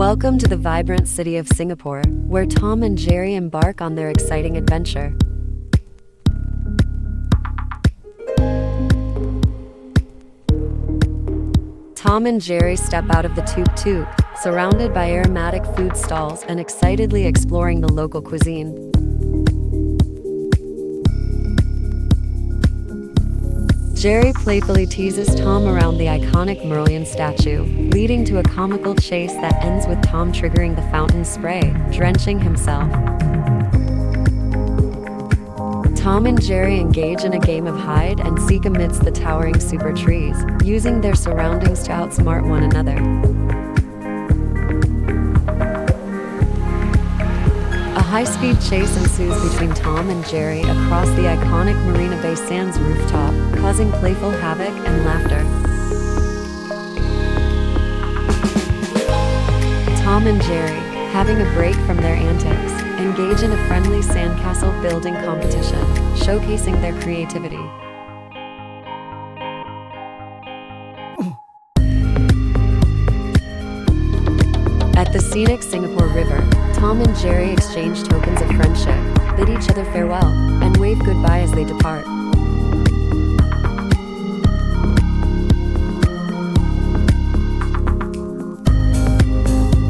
Welcome to the vibrant city of Singapore, where Tom and Jerry embark on their exciting adventure. Tom and Jerry step out of the tuk-tuk, surrounded by aromatic food stalls and excitedly exploring the local cuisine. Jerry playfully teases Tom around the iconic Merlion statue, leading to a comical chase that ends with Tom triggering the fountain spray, drenching himself. Tom and Jerry engage in a game of hide and seek amidst the towering super trees, using their surroundings to outsmart one another. A high-speed chase ensues between Tom and Jerry across the iconic Marina Bay Sands rooftop, causing playful havoc and laughter. Tom and Jerry, having a break from their antics, engage in a friendly sandcastle building competition, showcasing their creativity. At the scenic Singapore River, Tom and Jerry exchange tokens of friendship, bid each other farewell, and wave goodbye as they depart.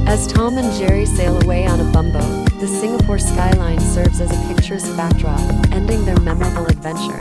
As Tom and Jerry sail away on a bumboat, the Singapore skyline serves as a picturesque backdrop, ending their memorable adventure.